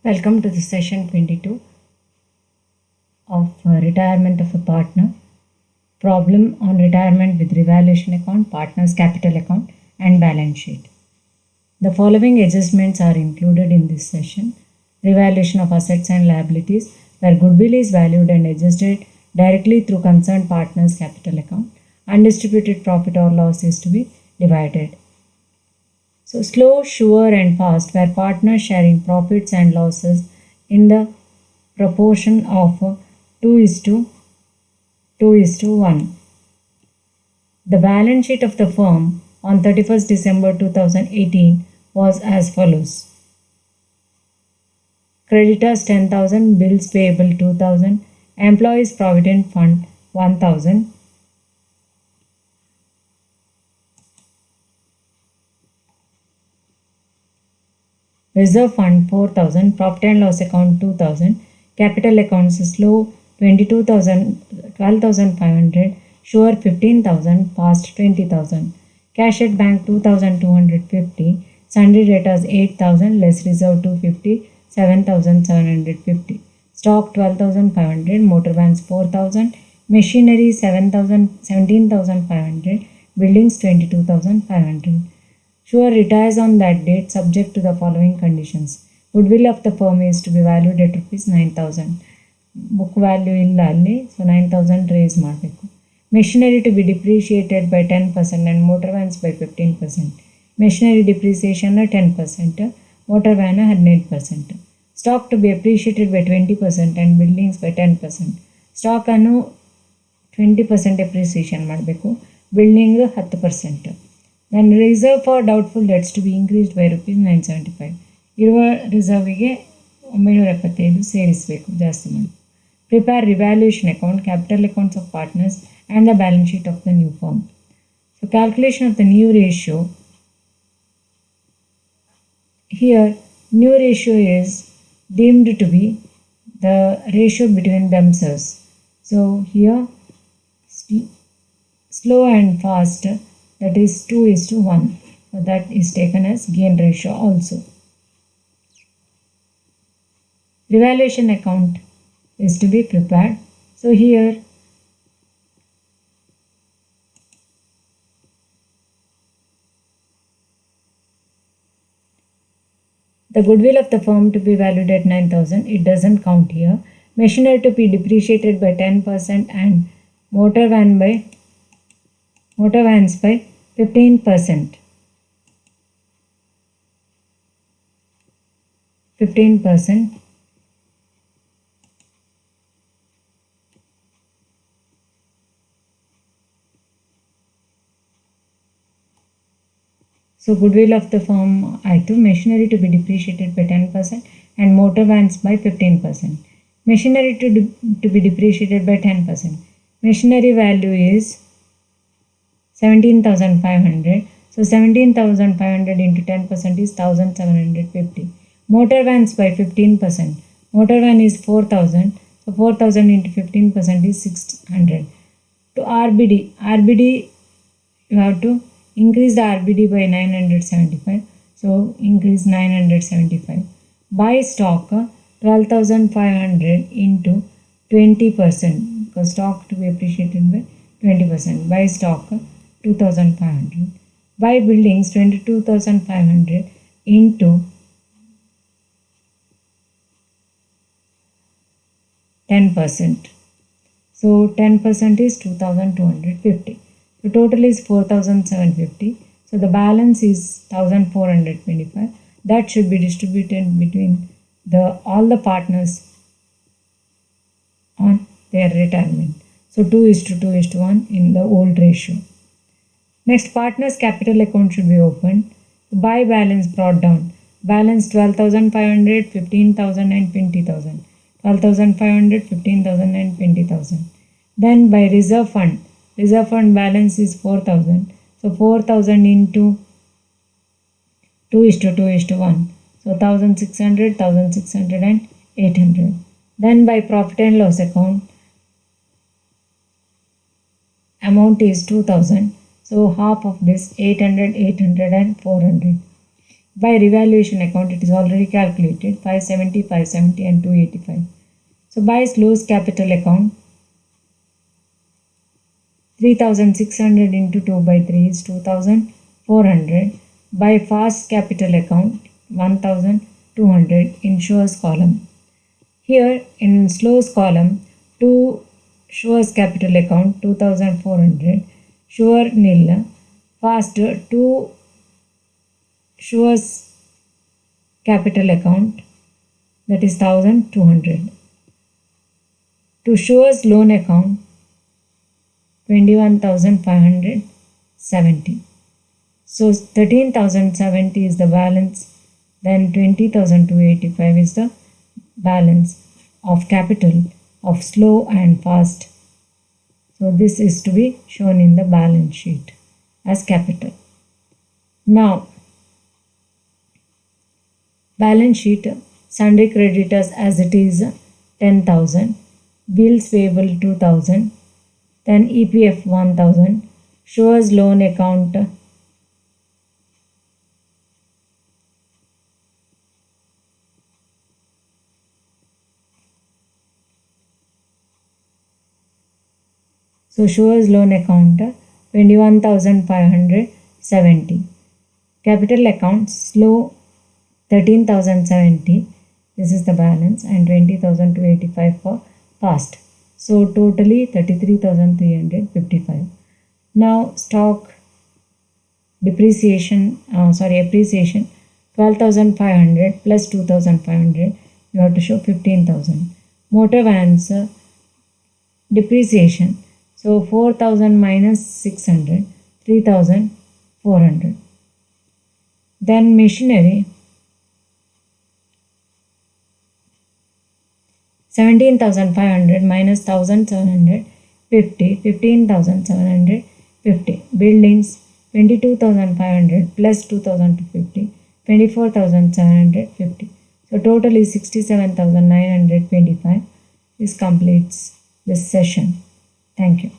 Welcome to the session 22 of retirement of a partner. Problem on retirement with revaluation account, partner's capital account and balance sheet. The following adjustments are included in this session. Revaluation of assets and liabilities where goodwill is valued and adjusted directly through concerned partner's capital account. Undistributed profit or loss is to be divided. So slow, sure and fast where partners sharing profits and losses in the proportion of 2:1. The balance sheet of the firm on 31st December 2018 was as follows. Creditors 10,000, bills payable 2,000, employees provident fund 1,000. Reserve fund 4,000, profit and loss account 2,000, capital accounts slow 12,500, sure 15,000, fast 20,000, cash at bank 2,250, sundry debtors 8,000, less reserve 250, 7,750, stock 12,500, motor vans 4,000, machinery 17,500, buildings 22,500. Sure retires on that date subject to the following conditions. Goodwill of the firm is to be valued at rupees 9,000. Book value illa alli, so 9,000 raise ಮಾಡಬೇಕು. Machinery to be depreciated by 10% and motor vans by 15%. Machinery depreciation 10%, motor van 18%. Stock to be appreciated by 20% and buildings by 10%. Stock ಅನ್ನು 20% appreciation ಮಾಡಬೇಕು, building 10%. Then reserve for doubtful debts to be increased by rupees 975. ಇರುವ ರಿಸರ್ವಿಗೆ 975 ಸೇರಿಸಬೇಕು, ಜಾಸ್ತಿ ಮಾಡಿ. Prepare revaluation account, capital accounts of partners and the balance sheet of the new firm. So calculation of the new ratio. Here new ratio is deemed to be the ratio between themselves. So here slow and fast, that is 2:1. So that is taken as gain ratio also. Revaluation account is to be prepared. So here the goodwill of the firm to be valued at 9,000, it doesn't count here. Machinery to be depreciated by 10% and motor vans by 15%. 15%. So goodwill of the firm FAIIIU2, machinery to be depreciated by 10% and motor vans by 15%. Machinery to be depreciated by 10%. Machinery value is 17,500. So 17,500 into 10% is 1,750. Motor vans by 15%. Motor van is 4,000. So 4,000 into 15% is 600. To RBD you have to increase the RBD by 975. So increase 975. Buy stock 12,500 into 20%, because stock to be appreciated by 20%. Buy stock 2,500. Buy buildings 22,500 into 10%. So 10% is 2,250. The total is 4,750. So the balance is 1,425. That should be distributed between all the partners on their retirement. So 2:1 in the old ratio. Next, partners capital account should be opened. Buy balance brought down. Balance 12,500, 15,000 and 20,000. 12,500, 15,000 and 20,000. Then by reserve fund. Reserve fund balance is 4,000. So 4,000 into 2:1. So 1,600, 1,600 and 800. Then by profit and loss account, amount is 2,000. So half of this 800, 800 and 400. By revaluation account, it is already calculated 570, 570 and 285. So by slowest capital account, 3600 into 2 by 3 is 2400. By fast capital account, 1200 in Schur's column. Here in slowest column, 2 Schur's capital account 2400, Schur nil, fast 2 Schur's capital account, that is 1200. To Schur's loan account 21,570. So 13,070 is the balance, then 20,285 is the balance of capital of slow and fast. So this is to be shown in the balance sheet as capital. Now, balance sheet, sundry creditors as it is 10,000, bills payable 2,000, then EPF 1,000, Schur's loan account Schur's loan account 21,570. Capital account slow 13,070. This is the balance, and 20,285 for fast. So totally 33,355. Now stock appreciation 12,500 plus 2,500. You have to show 15,000. Motor vans depreciation. So 4,000 minus 600, 3,400. Then machinery 17,500 minus 1,750, 15,750. Buildings 22,500 plus 2,250, 24,750. So total is 67,925. This completes this session. Thank you.